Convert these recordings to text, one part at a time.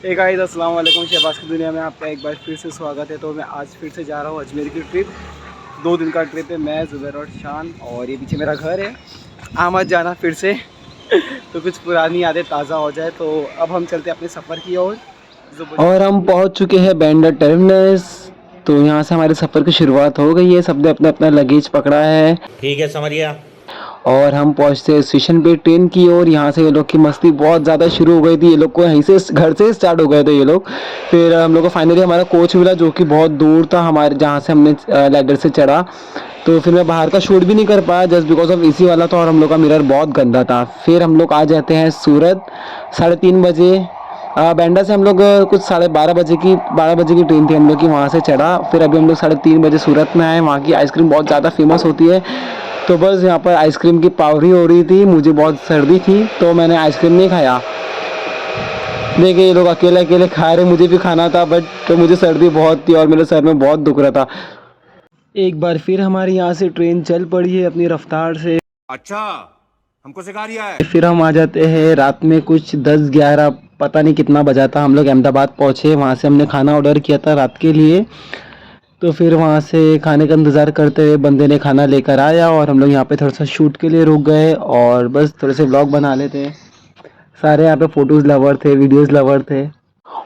Hey guys, अस्सलाम वालेकुम। शहबाज की दुनिया में आपका एक बार फिर से स्वागत है। तो मैं आज फिर से जा रहा हूँ अजमेर की ट्रिप। 2 दिन का ट्रिप है। मैं ज़ुबैर और शान, और ये पीछे मेरा घर है। मत जाना फिर से तो कुछ पुरानी यादें ताज़ा हो जाए। तो अब हम चलते हैं अपने सफ़र की ओर। और हम पहुँच चुके हैं बैंड्रा टर्मिनस। तो यहाँ से हमारे सफ़र की शुरुआत हो गई है। सबने अपना अपना लगेज पकड़ा है। ठीक है, समझिया। और हम पहुंचते स्टेशन पे ट्रेन की ओर। यहाँ से ये लोग की मस्ती बहुत ज़्यादा शुरू हो गई थी। ये लोग को यहीं से घर से स्टार्ट हो गए थे ये लोग। फिर हम लोग को फाइनली हमारा कोच मिला, जो कि बहुत दूर था हमारे जहाँ से हमने लैडर से चढ़ा। तो फिर मैं बाहर का शूट भी नहीं कर पाया जस्ट बिकॉज ऑफ एसी वाला था, और हम लोग का मिरर बहुत गंदा था। फिर हम लोग आ जाते हैं सूरत 3:30 बजे। बैंड्रा से हम लोग कुछ 12:30 बजे की ट्रेन थी हम लोग की, वहाँ से चढ़ा। फिर अभी हम लोग 3:30 बजे सूरत में आए। वहाँ की आइसक्रीम बहुत ज़्यादा फेमस होती है। तो बस यहाँ पर आइसक्रीम की पावरी हो रही थी। मुझे बहुत सर्दी थी तो मैंने आइसक्रीम नहीं खाया। देखिए ये लोग अकेले अकेले खा रहे, मुझे भी खाना था बट तो मुझे सर्दी बहुत थी और मेरे सर में बहुत दुख रहा था। एक बार फिर हमारी यहाँ से ट्रेन चल पड़ी है अपनी रफ्तार से। अच्छा, हमको सिखा रिया है। फिर हम आ जाते हैं रात में कुछ 10-11, पता नहीं कितना बजा था। हम लोग अहमदाबाद पहुँचे। वहाँ से हमने खाना ऑर्डर किया था रात के लिए। तो फिर वहाँ से खाने का इंतज़ार करते हुए बंदे ने खाना लेकर आया, और हम लोग यहाँ पे थोड़ा सा शूट के लिए रुक गए और बस थोड़े से व्लॉग बना लेते। सारे यहाँ पे फ़ोटोज़ लवर थे, वीडियोज़ लवर थे।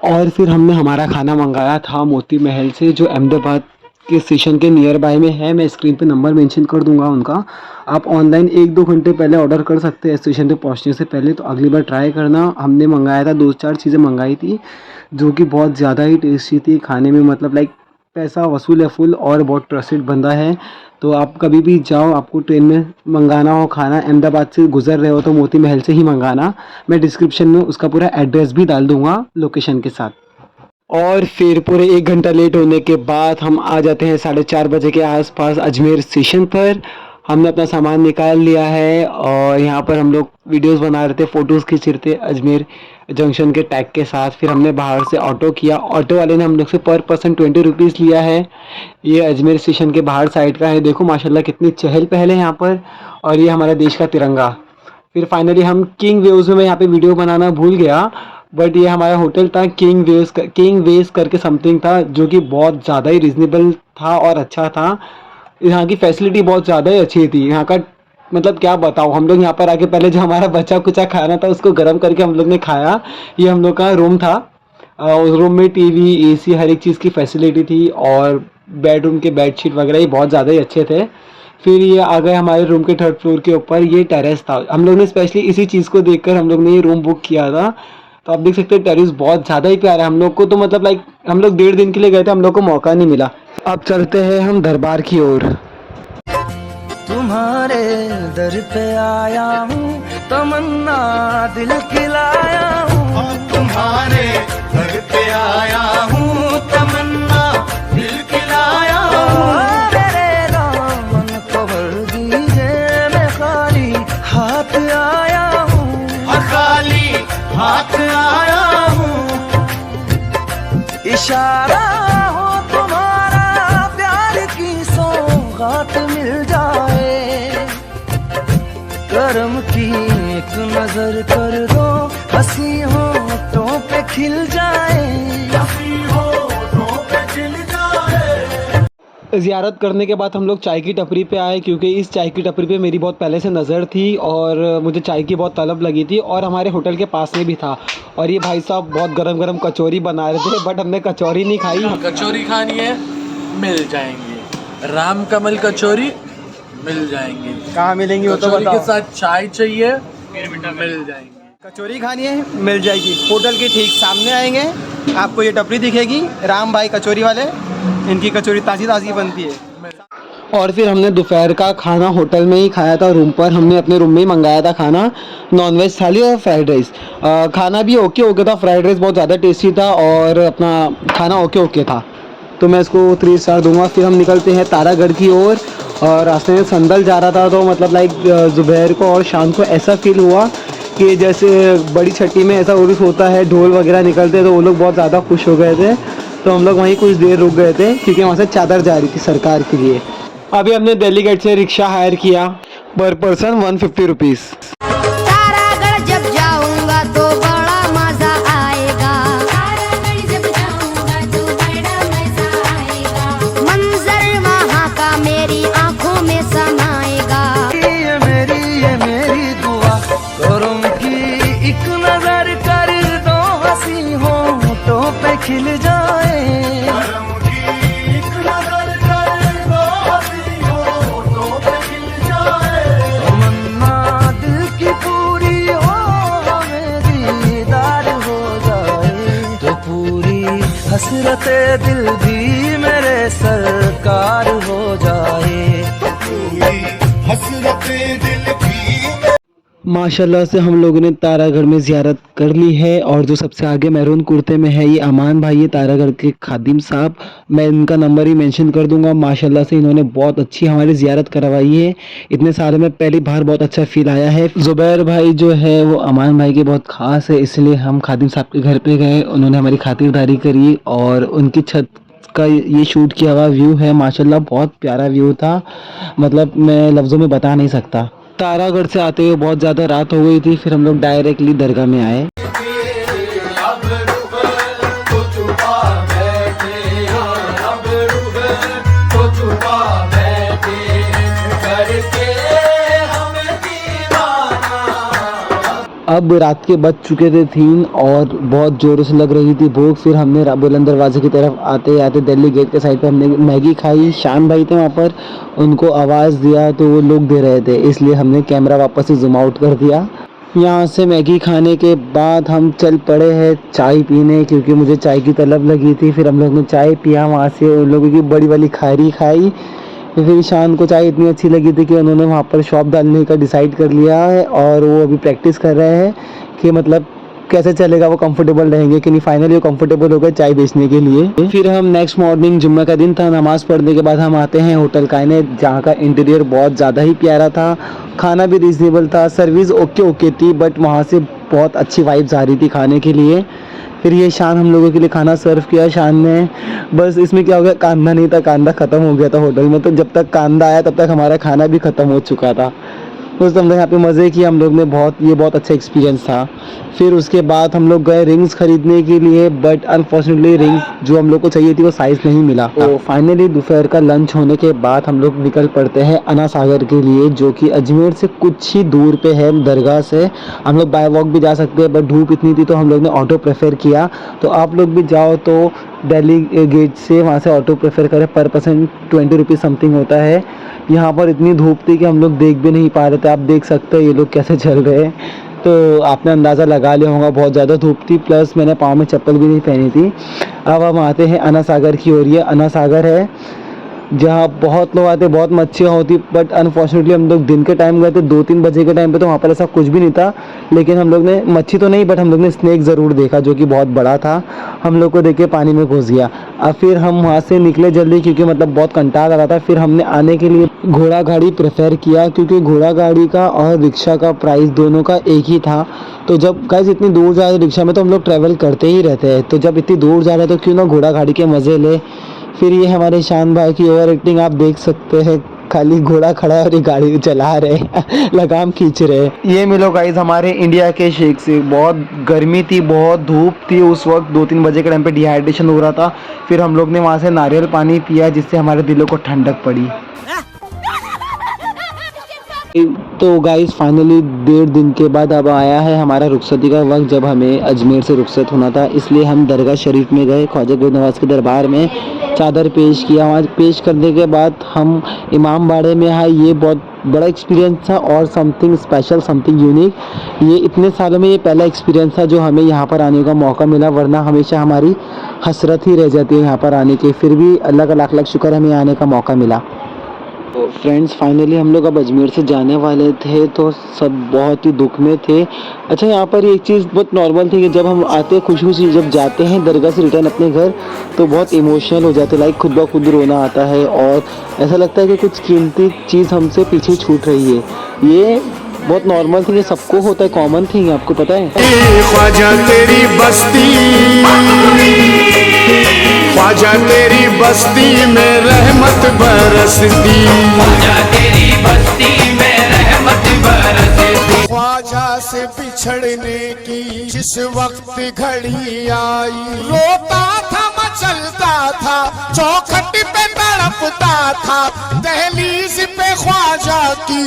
और फिर हमने हमारा खाना मंगाया था मोती महल से, जो अहमदाबाद के स्टेशन के नियर बाय में है। मैं स्क्रीन पे नंबर मेंशन कर दूंगा उनका। आप ऑनलाइन 1-2 घंटे पहले ऑर्डर कर सकते हैं स्टेशन पे पहुंचने से पहले। तो अगली बार ट्राई करना। हमने मंगाया था 2-4 चीज़ें मंगाई थी जो कि बहुत ज़्यादा ही टेस्टी थी खाने में। मतलब लाइक पैसा वसूल है फुल, और बहुत ट्रस्टेड बंदा है। तो आप कभी भी जाओ, आपको ट्रेन में मंगाना हो खाना, अहमदाबाद से गुजर रहे हो तो मोती महल से ही मंगाना। मैं डिस्क्रिप्शन में उसका पूरा एड्रेस भी डाल दूंगा लोकेशन के साथ। और फिर पूरे 1 घंटा लेट होने के बाद हम आ जाते हैं 4:30 बजे के आसपास अजमेर स्टेशन पर। हमने अपना सामान निकाल लिया है और यहाँ पर हम लोग वीडियोस बना रहे थे, फ़ोटोज़ खींच रहे थे अजमेर जंक्शन के टैग के साथ। फिर हमने बाहर से ऑटो किया। ऑटो वाले ने हम लोग से पर पर्सन 20 रुपीज़ लिया है। ये अजमेर स्टेशन के बाहर साइड का है। देखो माशाल्लाह कितनी चहल पहल है यहाँ पर, और ये हमारा देश का तिरंगा। फिर फाइनली हम किंग वेव्स में, मैं यहाँ पे वीडियो बनाना भूल गया बट ये हमारा होटल था किंग वेव्स करके समथिंग था, जो कि बहुत ज़्यादा ही रिजनेबल था और अच्छा था। यहाँ की फैसिलिटी बहुत ज़्यादा ही अच्छी थी। यहाँ का मतलब क्या बताऊँ, हम लोग यहाँ पर आके पहले जो हमारा बचा कुचा खाना था उसको गर्म करके हम लोग ने खाया। ये हम लोग का रूम था। उस रूम में टीवी, एसी, हर एक चीज़ की फैसिलिटी थी, और बेडरूम के बेडशीट वगैरह ये बहुत ज़्यादा ही अच्छे थे। फिर ये आ गए हमारे रूम के 3rd फ्लोर के ऊपर। ये टेरेस था। हम लोग ने स्पेशली इसी चीज़ को देखकर हम लोग ने ये रूम बुक किया था। तो आप देख सकते हैं टेरेस बहुत ज़्यादा ही प्यारा है। हम लोग को तो मतलब लाइक हम लोग 1.5 दिन के लिए गए थे, हम लोग को मौका नहीं मिला। अब चलते हैं हम दरबार की ओर। तुम्हारे दर पे आया हूँ, तमन्ना दिल की लाया हूँ। तुम्हारे घर पे आया हूँ, तमन्ना दिल की लाया हूँ। मेरे दामन को भर दीजिए, मैं खाली हाथ आया हूँ। खाली हाथ आया हूँ। इशारा हो तुम्हारा, प्यार की सौगात मिल जाए। करम की एक नजर कर दो, हंसी होठों पे खिल जाए। ज़ियारत करने के बाद हम लोग चाय की टपरी पे आए, क्योंकि इस चाय की टपरी पे मेरी बहुत पहले से नज़र थी और मुझे चाय की बहुत तलब लगी थी, और हमारे होटल के पास में भी था। और ये भाई साहब बहुत गरम गरम कचौरी बना रहे थे, बट हमने कचौरी नहीं खाई। कचौरी खानी है, मिल जाएंगी। राम कमल कचौरी मिल जाएंगी। कहाँ मिलेंगी वो तो कचौरी बताओ। के साथ चाय चाहिए, मिल जाएंगी। कचौरी खानी है, मिल जाएगी। होटल के ठीक सामने आएंगे, आपको ये टपरी दिखेगी, राम भाई कचौरी वाले। इनकी कचौरी ताज़ी ताज़ी बनती है। और फिर हमने दोपहर का खाना होटल में ही खाया था। रूम पर हमने अपने रूम में ही मंगाया था खाना, नॉनवेज थाली और फ्राइड राइस। खाना भी ओके था। फ्राइड राइस बहुत ज़्यादा टेस्टी था और अपना खाना ओके था। तो मैं इसको 3 स्टार दूंगा। फिर हम निकलते हैं तारागढ़ की ओर, और रास्ते में संदल जा रहा था तो मतलब लाइक ज़ुबैर को और शान को ऐसा फील हुआ कि जैसे बड़ी छठी में ऐसा उर्स होता है, ढोल वगैरह निकलते, तो वो लोग बहुत ज़्यादा खुश हो गए थे। तो हम लोग वहीं कुछ देर रुक गए थे, क्योंकि वहाँ से चादर जा रही थी सरकार के लिए। अभी हमने दिल्ली गेट से रिक्शा हायर किया, पर पर्सन 150 रुपीज़। तारागढ़ जब जाऊंगा तो बड़ा मजा आएगा। हसरत दिल भी मेरे सरकार हो जाए। हसरत दिल की माशाल्लाह से हम लोगों ने तारागढ़ में ज़ियारत कर ली है। और जो सबसे आगे मैरून कुर्ते में है ये अमान भाई है, तारागढ़ के खादिम साहब। मैं इनका नंबर ही मेंशन कर दूंगा। माशाल्लाह से इन्होंने बहुत अच्छी हमारी ज़ियारत करवाई है। इतने सालों में पहली बार बहुत अच्छा फील आया है। ज़ुबैर भाई जो है वो अमान भाई के बहुत ख़ास है, इसलिए हम खादिम साहब के घर पे गए, उन्होंने हमारी खातिरदारी करी और उनकी छत का ये शूट किया हुआ व्यू है। माशाल्लाह बहुत प्यारा व्यू था, मतलब मैं लफ्ज़ों में बता नहीं सकता। तारागढ़ से आते हुए बहुत ज़्यादा रात हो गई थी, फिर हम लोग डायरेक्टली दरगाह में आए। अब रुबल को छुपा बैठे, अब रुबल को छुपा बैठे, करके हम दीवाना। अब रात के बज चुके थे 3 और बहुत ज़ोरों से लग रही थी भूख। फिर हमने बुलंद दरवाजे की तरफ आते आते दिल्ली गेट के साइड पे हमने मैगी खाई। शान भाई थे वहाँ पर, उनको आवाज़ दिया तो वो लोग दे रहे थे, इसलिए हमने कैमरा वापस से जूम आउट कर दिया। यहाँ से मैगी खाने के बाद हम चल पड़े हैं चाय पीने, क्योंकि मुझे चाय की तलब लगी थी। फिर हम लोग ने चाय पिया, वहाँ से उन लोगों की बड़ी वाली खारी खाई। फिर शान को चाय इतनी अच्छी लगी थी कि उन्होंने वहाँ पर शॉप डालने का डिसाइड कर लिया है और वो अभी प्रैक्टिस कर रहे हैं कि मतलब कैसे चलेगा, वो कंफर्टेबल रहेंगे कि नहीं। फाइनली वो कंफर्टेबल हो गए चाय बेचने के लिए। फिर हम नेक्स्ट मॉर्निंग, जुम्मे का दिन था, नमाज़ पढ़ने के बाद हम आते हैं होटल कायनेत, जहाँ का इंटीरियर बहुत ज़्यादा ही प्यारा था, खाना भी रीजनेबल था, सर्विस ओके थी, बट वहाँ से बहुत अच्छी वाइब्स आ रही थी खाने के लिए। फिर ये शान हम लोगों के लिए खाना सर्व किया शान ने। बस इसमें क्या हो गया, कांदा नहीं था, कांदा ख़त्म हो गया था होटल में, तो जब तक कांदा आया तब तक हमारा खाना भी ख़त्म हो चुका था। उस हमने यहाँ पे मज़े किए हम लोग ने बहुत, ये बहुत अच्छा एक्सपीरियंस था। फिर उसके बाद हम लोग गए रिंग्स ख़रीदने के लिए, बट अनफॉर्चुनेटली रिंग्स जो हम लोग को चाहिए थी वो साइज़ नहीं मिला। तो फाइनली दोपहर का लंच होने के बाद हम लोग निकल पड़ते हैं अना सागर के लिए, जो कि अजमेर से कुछ ही दूर पे है दरगाह से। हम लोग बाय वॉक भी जा सकते हैं, बट धूप इतनी थी तो हम लोग ने ऑटो प्रेफर किया। तो आप लोग भी जाओ तो दिल्ली गेट से वहाँ से ऑटो प्रेफर करें, पर पर्सन 20 रुपीज़ समथिंग होता है। यहाँ पर इतनी धूप थी कि हम लोग देख भी नहीं पा रहे थे। आप देख सकते हो ये लोग कैसे चल रहे हैं, तो आपने अंदाज़ा लगा लिया होगा बहुत ज़्यादा धूप थी, प्लस मैंने पाँव में चप्पल भी नहीं पहनी थी। अब हम आते हैं अना सागर की ओर। ये अना सागर है जहाँ बहुत लोग आते, बहुत मच्छियाँ होती, बट अनफॉर्चुनेटली हम लोग दिन के टाइम गए थे 2-3 बजे के टाइम पे, तो वहाँ पर ऐसा कुछ भी नहीं था। लेकिन हम लोग ने मच्छी तो नहीं, बट हम लोग ने स्नेक ज़रूर देखा जो कि बहुत बड़ा था। हम लोग को देख के पानी में घुस गया। अब फिर हम वहाँ से निकले जल्दी, क्योंकि मतलब बहुत कंटाल आ रहा था। फिर हमने आने के लिए घोड़ा गाड़ी प्रेफर किया, क्योंकि घोड़ा गाड़ी का और रिक्शा का प्राइस दोनों का एक ही था। तो जब गाइस इतनी दूर जा रहे रिक्शा में तो हम लोग ट्रैवल करते ही रहते हैं, तो जब इतनी दूर जा रहे हैं तो क्यों ना घोड़ा गाड़ी के मज़े ले। फिर ये हमारे शान भाई की ओवर एक्टिंग आप देख सकते हैं, खाली घोड़ा खड़ा है और ये गाड़ी चला रहे लगाम खींच रहे। ये मिलो गाइस हमारे इंडिया के शेख से। बहुत गर्मी थी, बहुत धूप थी उस वक्त, 2-3 बजे के टाइम पे डिहाइड्रेशन हो रहा था। फिर हम लोग ने वहाँ से नारियल पानी पिया, जिससे हमारे दिलों को ठंडक पड़ी। तो गाइस फाइनली 1.5 दिन के बाद अब आया है हमारा रुखसती का वक्त, जब हमें अजमेर से रुखसत होना था। इसलिए हम दरगाह शरीफ में गए, ख्वाजा गरीब नवाज के दरबार में चादर पेश किया। वहाँ पेश करने के बाद हम इमाम बाड़े में आए। ये बहुत बड़ा एक्सपीरियंस था और समथिंग स्पेशल, समथिंग यूनिक। ये इतने सालों में ये पहला एक्सपीरियंस था जो हमें यहाँ पर आने का मौका मिला, वरना हमेशा हमारी हसरत ही रह जाती है यहाँ पर आने की। फिर भी अल्लाह का लाख लाख शुक्र हमें आने का मौका मिला। तो फ्रेंड्स फाइनली हम लोग अब अजमेर से जाने वाले थे, तो सब बहुत ही दुख में थे। अच्छा यहाँ पर एक चीज़ बहुत नॉर्मल थी कि जब हम आते खुशी खुशी जब जाते हैं दरगाह से रिटर्न अपने घर, तो बहुत इमोशनल हो जाते, लाइक खुद ब खुद रोना आता है और ऐसा लगता है कि कुछ कीमती चीज़ हमसे पीछे छूट रही है। ये बहुत नॉर्मल थी, ये सबको होता है, कॉमन थी, आपको पता है। ख्वाजा तेरी बस्ती, ख्वाजा तेरी बस्ती में रहमत बरसती, ख्वाजा तेरी बस्ती में रहमत बरसती। ख्वाजा से बिछड़ने की जिस वक्त घड़ी आई, रोता था मचलता था, चौखट पे तड़पता था, दहलीज पे ख्वाजा की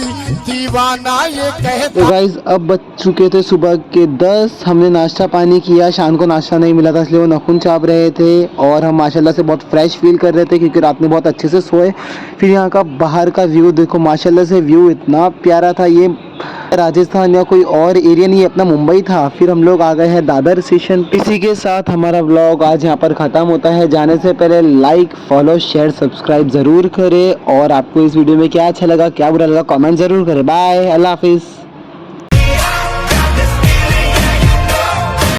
दीवाना ये कहता। तो गाइज अब बज चुके थे सुबह के 10। हमने नाश्ता पानी किया, शान को नाश्ता नहीं मिला था इसलिए वो नाखून चाप रहे थे और हम माशाल्लाह से बहुत फ्रेश फील कर रहे थे क्योंकि रात में बहुत अच्छे से सोए। फिर यहाँ का बाहर का व्यू देखो, माशाल्लाह से व्यू इतना प्यारा था। ये राजस्थान या कोई और एरिया नहीं, अपना मुंबई था। फिर हम लोग आ गए हैं दादर स्टेशन। इसी के साथ हमारा व्लॉग आज यहाँ पर ख़त्म होता है। जाने से पहले लाइक, फॉलो, शेयर, सब्सक्राइब ज़रूर करें। और आपको इस वीडियो में क्या अच्छा लगा, क्या बुरा लगा, कमेंट ज़रूर करें। बाय, अल्लाह हाफिज़।